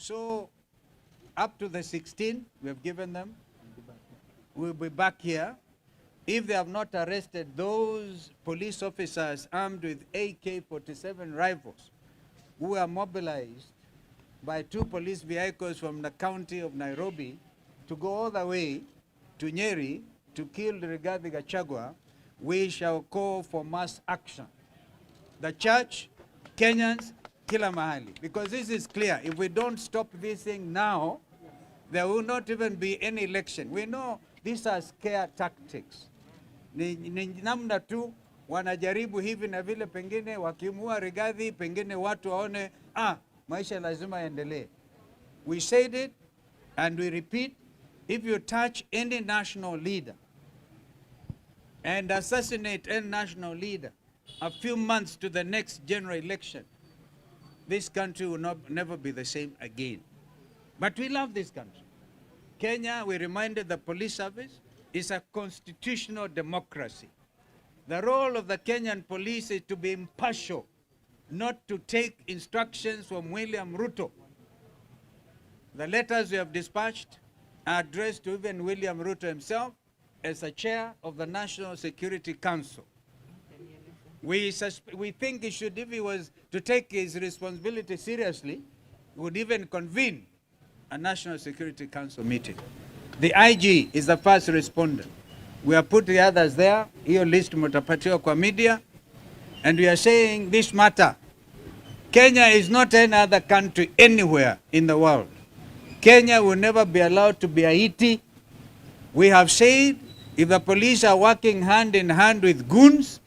So up to the 16, we have given them. We'll be back here. If they have not arrested those police officers armed with AK-47 rifles who are mobilized by 2 police vehicles from the county of Nairobi to go all the way to Nyeri to kill Rigathi Gachagua, we shall call for mass action. The church, Kenyans, kila mahali. Because this is clear. If we don't stop this thing now, there will not even be any election. We know these are scare tactics. Ni namna tu wanajaribu hivi na vile, pengine wakimua Rigathi, pengine watu waone maisha lazima yaendelee. We said it and we repeat, if you touch any national leader and assassinate any national leader a few months to the next general election, this country will never be the same again. But we love this country. Kenya, we reminded the police service, is a constitutional democracy. The role of the Kenyan police is to be impartial, not to take instructions from William Ruto. The letters we have dispatched are addressed to even William Ruto himself as a chair of the National Security Council. We think he should, if he was to take his responsibility seriously, would even convene a National Security Council meeting. The IG is the first responder. We have put the others there. Hiyo list mutapatiwa kwa media. And we are saying this matter. Kenya is not any other country anywhere in the world. Kenya will never be allowed to be Haiti. We have said if the police are working hand in hand with goons,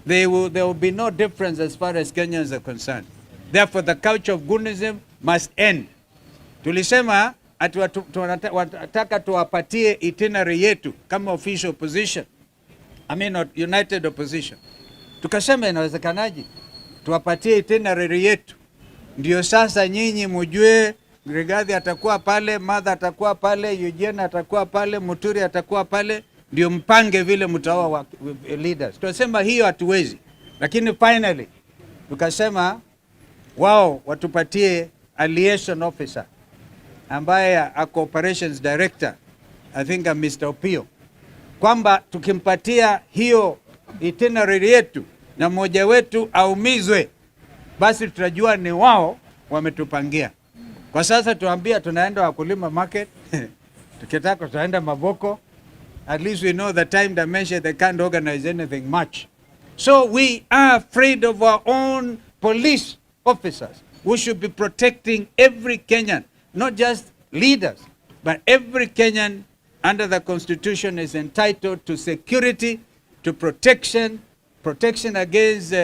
there will be no difference as far as Kenyans are concerned. Therefore, the culture of goonism must end. Tulisema ati wataka tuwapatie itinerary yetu kama official opposition. I mean not united opposition. Tukasema inawezekanaje? Tuwapatie itinerary yetu. Ndio sasa nyinyi mujue Rigathi atakuwa pale, Martha atakuwa pale, Eugene atakuwa pale, Muturi atakuwa pale, ndio mpange vile mtaoa leaders. Tunasema hiyo hatuwezi. Lakini finally tukasema wao watupatie a liaison officer ambaye ako operations director, I think Mr. Opio, kwamba tukimpatia hiyo itinerary yetu na mmoja wetu aumizwe, basi tutajua ni wao wametupangia. Kwa sasa tuambia tunaenda wakulima market, tukitaka tutaenda Mavoko, at least we know the time dimension, they can't organize anything much. So we are afraid of our own police officers who should be protecting every Kenyan. Not just leaders, but every Kenyan under the Constitution is entitled to security, to protection against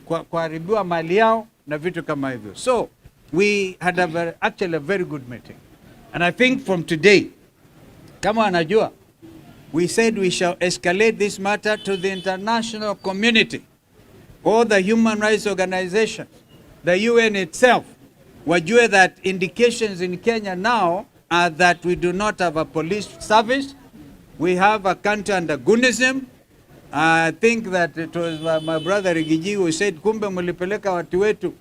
kuharibiwa mali yao na vitu kama hivyo. So we had actually a very good meeting. And I think from today, kama anajua, we said we shall escalate this matter to the international community, all the human rights organizations, the UN itself. Wajue that indications in Kenya now are that we do not have a police service. We have a country under goonism. I think that it was my brother Rigiji who said, kumbe mulipeleka watu wetu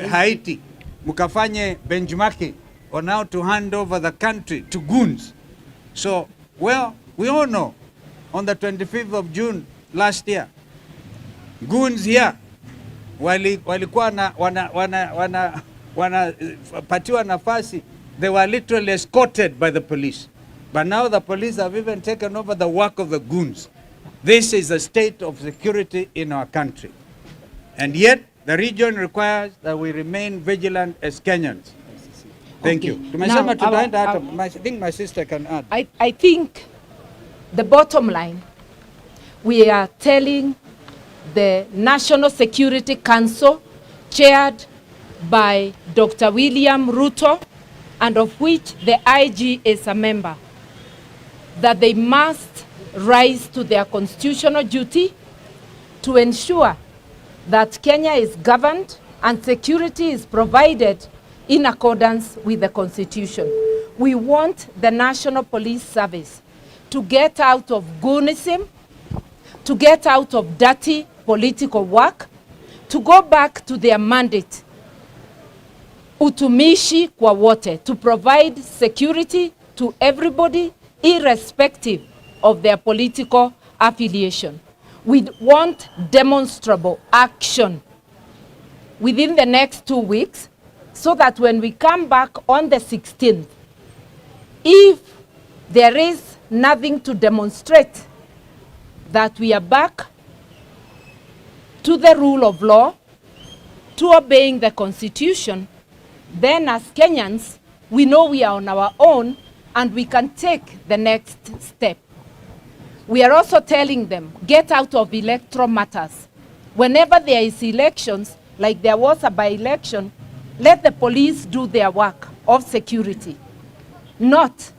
Haiti, mukafanye benchmarking on how to hand over the country to goons. So, well, we all know on the 25th of June last year, goons here walikuwa wanapatiwa nafasi, they were literally escorted by the police. But now the police have even taken over the work of the goons. This is the state of security in our country. And yet, the region requires that we remain vigilant as Kenyans. Thank you. Now, I think my sister can add. I think the bottom line, we are telling the National Security Council, chaired by Dr. William Ruto, and of which the IG is a member, that they must rise to their constitutional duty to ensure that Kenya is governed and security is provided in accordance with the Constitution. We want the National Police Service to get out of goonism, to get out of dirty political work, to go back to their mandate utumishi kwa wote, to provide security to everybody irrespective of their political affiliation. We want demonstrable action within the next 2 weeks so that when we come back on the 16th, if there is nothing to demonstrate, that we are back to the rule of law, to obeying the Constitution, then as Kenyans, we know we are on our own and we can take the next step. We are also telling them, get out of electoral matters. Whenever there is elections, like there was a by-election, let the police do their work of security, not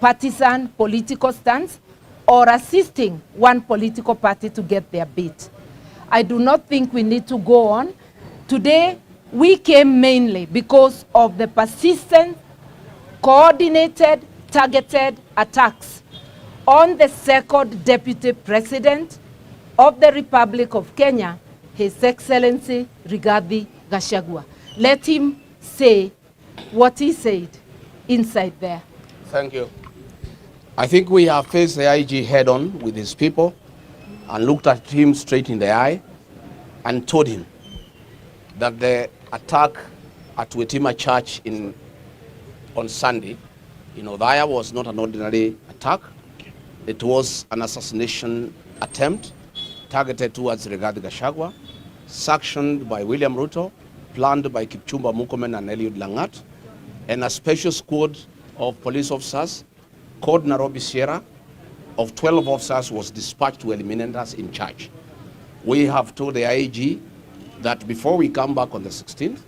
partisan political stance or assisting one political party to get their bit. I do not think we need to go on. Today, we came mainly because of the persistent, coordinated, targeted attacks on the second Deputy President of the Republic of Kenya, His Excellency Rigathi Gachagua. Let him say what he said inside there. Thank you. I think we have faced the IG head-on with his people and looked at him straight in the eye and told him that the attack at Wetima Church on Sunday in Othaya was not an ordinary attack. It was an assassination attempt targeted towards Rigathi Gachagua, sanctioned by William Ruto, planned by Kipchumba Murkomen and Eliud Langat, and a special squad of police officers called Nairobi Sierra of 12 officers was dispatched to eliminate us in charge. We have told the IG that before we come back on the 16th,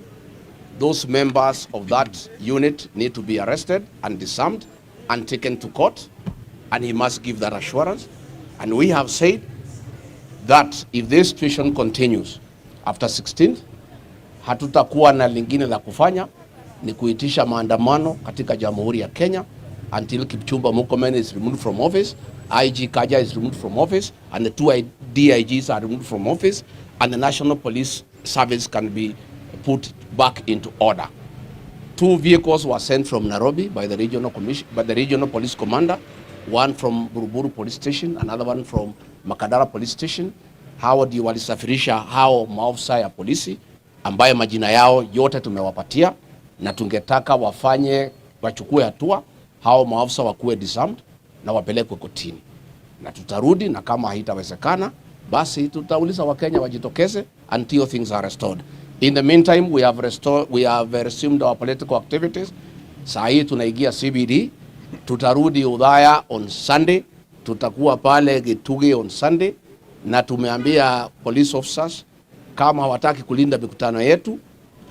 those members of that unit need to be arrested and disarmed and taken to court, and he must give that assurance. And we have said that if this situation continues after 16th, hatutakuwa na lingine la kufanya ni kuitisha maandamano katika Jamhuri ya Kenya until Kipchumba Murkomen is removed from office, IG Kanja is removed from office, and the 2 DIGs are removed from office, and the National Police Service can be put back into order. 2 vehicles were sent from Nairobi by the regional police commander, one from Buruburu Police Station, another one from Makadara Police Station. Hao ndio walisafirisha hao maafisa ya polisi ambaye majina yao yote tumewapatia, na tungetaka wachukue hatua, hao maafisa wakuwe disarmed na wapelekwe kotini. Na tutarudi, na kama haitawezekana basi tutauliza Wakenya wajitokeze until things are restored. In the meantime, we have resumed our political activities. Saa hii tunaingia CBD, tutarudi Othaya on Sunday, tutakuwa pale Gituge on Sunday, na tumeambia police officers kama hawataki kulinda mikutano yetu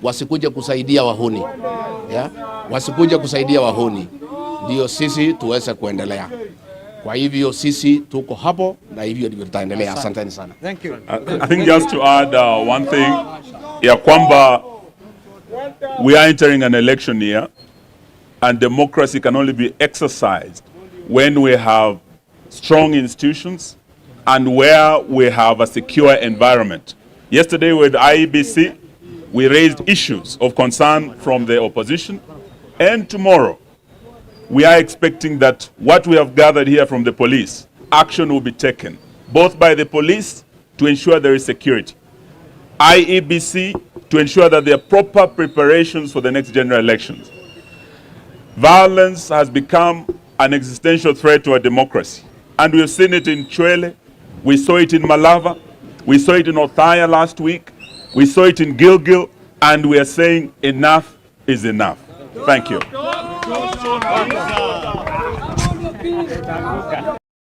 wasikuje kusaidia wahuni. Yeah? Wasikuje kusaidia wahuni. Ndio sisi tuweze kuendelea. Kwa hivyo sisi tuko hapo na hivyo ndivyo tutaendelea. Asanteni sana. Thank you. I think just to add one thing, ya kwamba we are entering an election year and democracy can only be exercised when we have strong institutions and where we have a secure environment. Yesterday with IEBC, we raised issues of concern from the opposition, and tomorrow we are expecting that what we have gathered here from the police, action will be taken, both by the police to ensure there is security, IEBC to ensure that there are proper preparations for the next general elections. Violence has become an existential threat to our democracy, and we've seen it in Chwele, we saw it in Malava, we saw it in Othaya last week, we saw it in Gilgil, and we are saying enough is enough. Thank you.